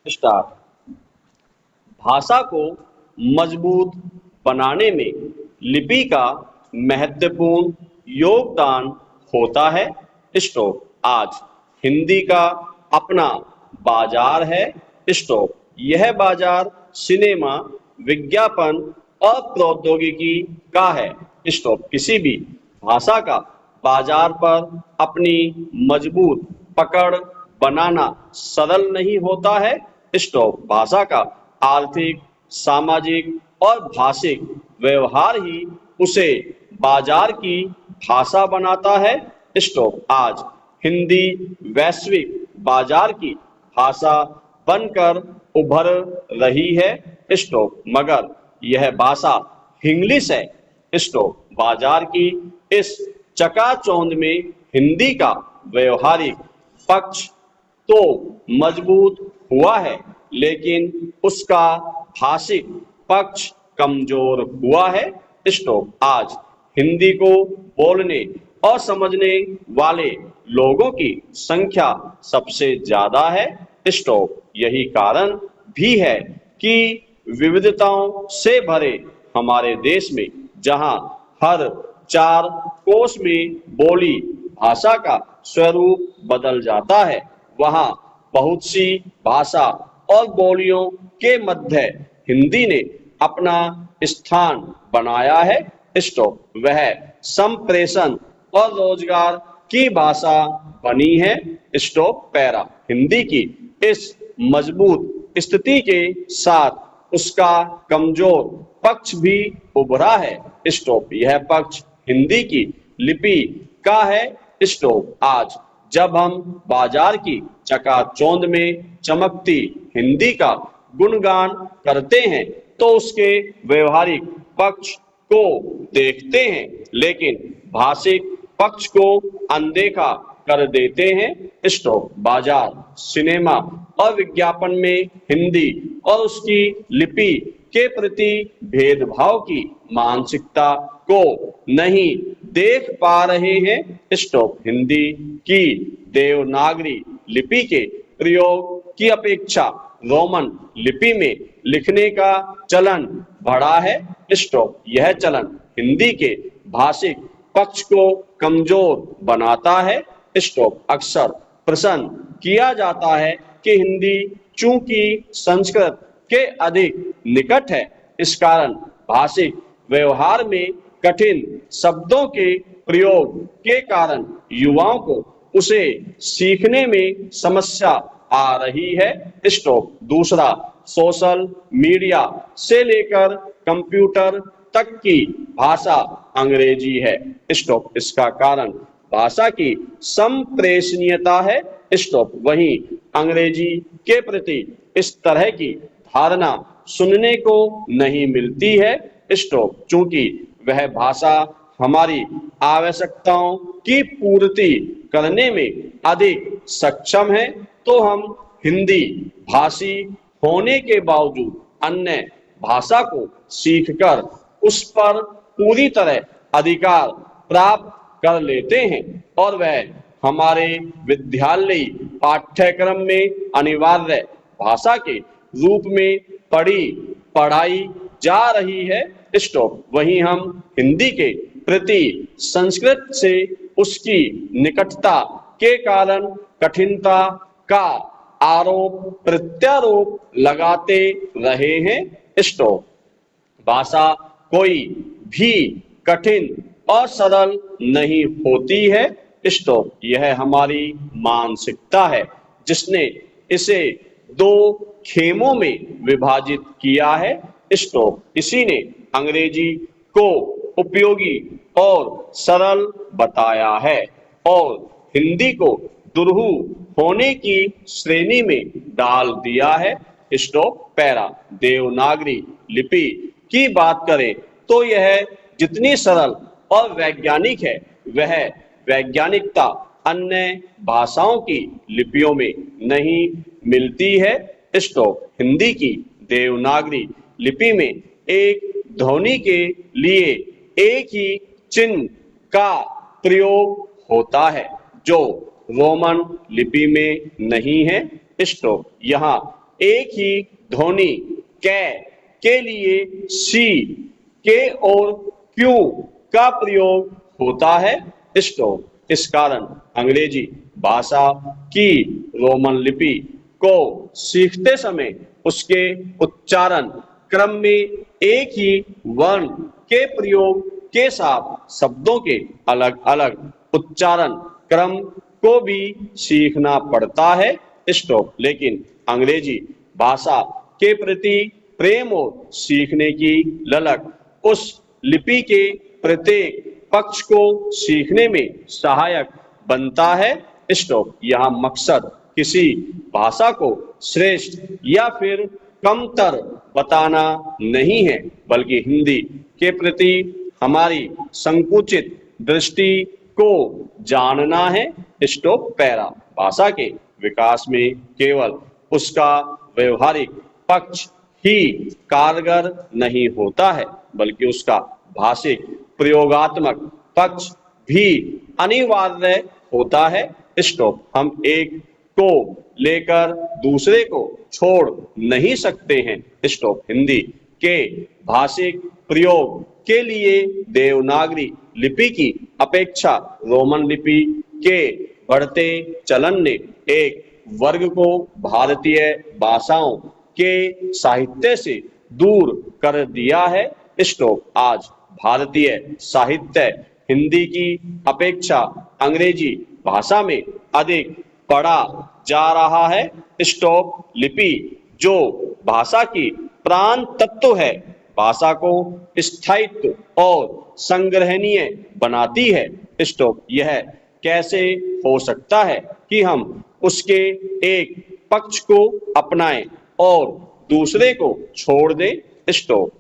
Start. भाषा को मजबूत बनाने में लिपि का महत्वपूर्ण योगदान होता है। स्टॉप। आज हिंदी का अपना बाजार है। स्टॉप। यह बाजार सिनेमा, विज्ञापन और प्रौद्योगिकी का है। स्टॉप। किसी भी भाषा का बाजार पर अपनी मजबूत पकड़ बनाना सरल नहीं होता है। स्टॉप। भाषा का आर्थिक, सामाजिक और भाषिक व्यवहार ही उसे बाजार की भाषा बनाता है। स्टॉप। आज हिंदी वैश्विक बाजार की भाषा बनकर उभर रही है। स्टॉप। मगर यह भाषा इंग्लिश है। स्टॉप। बाजार की इस चकाचौंध में हिंदी का व्यवहारिक पक्ष तो मजबूत हुआ है, लेकिन उसका भाषिक पक्ष कमजोर हुआ है। स्टॉप। आज हिंदी को बोलने और समझने वाले लोगों की संख्या सबसे ज्यादा है। स्टॉप। यही कारण भी है कि विविधताओं से भरे हमारे देश में, जहां हर 4 कोस में बोली भाषा का स्वरूप बदल जाता है, वहां बहुत सी भाषा और बोलियों के मध्य हिंदी ने अपना स्थान बनाया है। स्टॉप। वह संप्रेषण और रोजगार की भाषा बनी है। स्टॉप। पैरा। हिंदी की इस मजबूत स्थिति के साथ उसका कमजोर पक्ष भी उभरा है। स्टॉप। यह पक्ष हिंदी की लिपि का है। स्टॉप। आज जब हम बाजार की चकाचौंध में चमकती हिंदी का गुणगान करते हैं तो उसके व्यवहारिक पक्ष को देखते हैं, लेकिन भाषिक पक्ष को अनदेखा कर देते हैं। स्टॉप। बाजार, सिनेमा और विज्ञापन में हिंदी और उसकी लिपि के प्रति भेदभाव की मानसिकता को नहीं देख पा रहे हैं। स्टॉप। हिंदी की देवनागरी लिपि के प्रयोग की अपेक्षा रोमन लिपि में लिखने का चलन बढ़ा है। स्टॉप। यह चलन हिंदी के भाषिक पक्ष को कमजोर बनाता है। स्टॉप। अक्सर प्रश्न किया जाता है कि हिंदी चूंकि संस्कृत के अधिक निकट है, इस कारण भाषिक व्यवहार में कठिन शब्दों के प्रयोग के कारण युवाओं को उसे सीखने में समस्या आ रही है। स्टॉप। दूसरा, सोशल मीडिया से लेकर कंप्यूटर तक की भाषा अंग्रेजी है। स्टॉप। इसका कारण भाषा की संप्रेषणीयता है। स्टॉप। वहीं अंग्रेजी के प्रति इस तरह की धारणा सुनने को नहीं मिलती है। स्टॉप। चूंकि वह भाषा हमारी आवश्यकताओं की पूर्ति करने में अधिक सक्षम है, तो हम हिंदी भाषी होने के बावजूद अन्य भाषा को सीखकर उस पर पूरी तरह अधिकार प्राप्त कर लेते हैं और वह हमारे विद्यालयी पाठ्यक्रम में अनिवार्य भाषा के रूप में पढ़ाई जा रही है। स्टॉप। वहीं हम हिंदी के प्रति संस्कृत से उसकी निकटता के कारण कठिनता का आरोप प्रत्यारोप लगाते रहे हैं। स्टॉप। भाषा कोई भी कठिन और सरल नहीं होती है। स्टॉप। यह हमारी मानसिकता है जिसने इसे 2 खेमों में विभाजित किया है। स्टॉप। इसी ने अंग्रेजी को उपयोगी और सरल बताया है और हिंदी को दुरूह होने की श्रेणी में डाल दिया है। स्टॉप। पैरा। देवनागरी लिपि की बात करें तो यह जितनी सरल और वैज्ञानिक है, वह वैज्ञानिकता अन्य भाषाओं की लिपियों में नहीं मिलती है। स्टॉप। हिंदी की देवनागरी लिपि में एक ध्वनि के लिए एक ही चिन्ह का प्रयोग होता है, जो रोमन लिपि में नहीं है। स्टॉप। यहाँ एक ही ध्वनि कै के लिए सी के और क्यू का प्रयोग होता है। स्टॉप। इस कारण अंग्रेजी भाषा की रोमन लिपि को सीखते समय उसके उच्चारण क्रम में एक ही वर्ण के प्रयोग के साथ शब्दों के अलग अलग उच्चारण क्रम को भी सीखना पड़ता है। स्टॉप। लेकिन अंग्रेजी भाषा के प्रति प्रेम और सीखने की ललक उस लिपि के प्रत्येक पक्ष को सीखने में सहायक बनता है। स्टॉप। यहाँ मकसद किसी भाषा को श्रेष्ठ या फिर कमतर बताना नहीं है, बल्कि हिंदी के प्रति हमारी संकुचित दृष्टि को जानना है। स्टॉप। पैरा। भाषा के विकास में केवल उसका व्यवहारिक पक्ष ही कारगर नहीं होता है, बल्कि उसका भाषिक प्रयोगात्मक पक्ष भी अनिवार्य होता है। स्टॉप। हम एक को लेकर दूसरे को छोड़ नहीं सकते हैं। स्टॉप। हिंदी के भाषिक प्रयोग के लिए देवनागरी लिपि की अपेक्षा रोमन लिपि के बढ़ते चलन ने एक वर्ग को भारतीय भाषाओं के साहित्य से दूर कर दिया है। स्टॉप। आज भारतीय साहित्य हिंदी की अपेक्षा अंग्रेजी भाषा में अधिक पढ़ा जा रहा है। स्टॉप। लिपि जो भाषा की प्राण तत्व है, भाषा को स्थायित्व और संग्रहणीय बनाती है। स्टॉप। यह कैसे हो सकता है कि हम उसके एक पक्ष को अपनाएं और दूसरे को छोड़ दें। स्टॉप।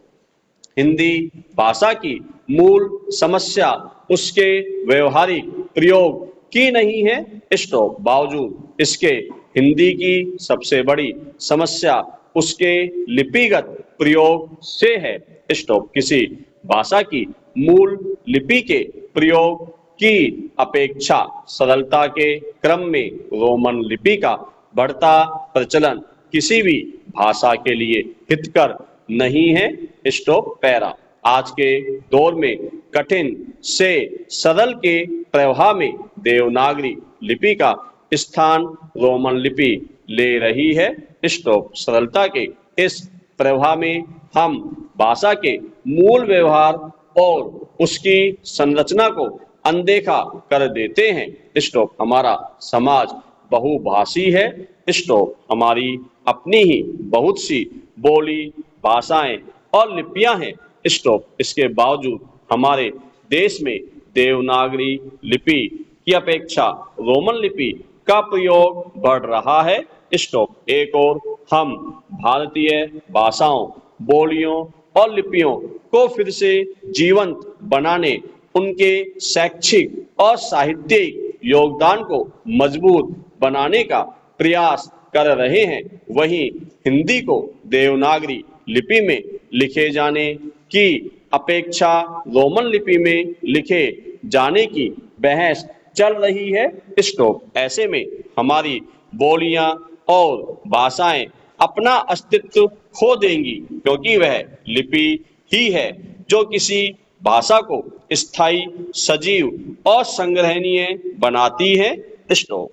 हिंदी भाषा की मूल समस्या उसके व्यवहारिक प्रयोग की नहीं है। स्टॉप। बावजूद इसके हिंदी की सबसे बड़ी समस्या उसके लिपिगत प्रयोग से है। स्टॉप। किसी भाषा की मूल लिपि के प्रयोग की अपेक्षा सरलता के क्रम में रोमन लिपि का बढ़ता प्रचलन किसी भी भाषा के लिए हितकर नहीं है। स्टॉप। पैरा। आज के दौर में कठिन से सरल के प्रवाह में देवनागरी लिपि का स्थान रोमन लिपि ले रही है। स्टॉप। सरलता के इस प्रवाह में हम भाषा के मूल व्यवहार और उसकी संरचना को अनदेखा कर देते हैं। स्टॉप। हमारा समाज बहुभाषी है। स्टॉप। हमारी अपनी ही बहुत सी बोली, भाषाएं और लिपियां हैं। स्टॉप। इसके बावजूद हमारे देश में देवनागरी लिपि की अपेक्षा रोमन लिपि का प्रयोग बढ़ रहा है। स्टॉप। एक और हम भारतीय भाषाओं, बोलियों और लिपियों को फिर से जीवंत बनाने, उनके शैक्षिक और साहित्यिक योगदान को मजबूत बनाने का प्रयास कर रहे हैं। वहीं हिंदी को देवनागरी लिपि में लिखे जाने की अपेक्षा रोमन लिपि में लिखे जाने की बहस चल रही है। स्टॉप। ऐसे में हमारी बोलियां और भाषाएं अपना अस्तित्व खो देंगी, क्योंकि वह लिपि ही है जो किसी भाषा को स्थायी, सजीव और संग्रहणीय बनाती है। स्टॉप।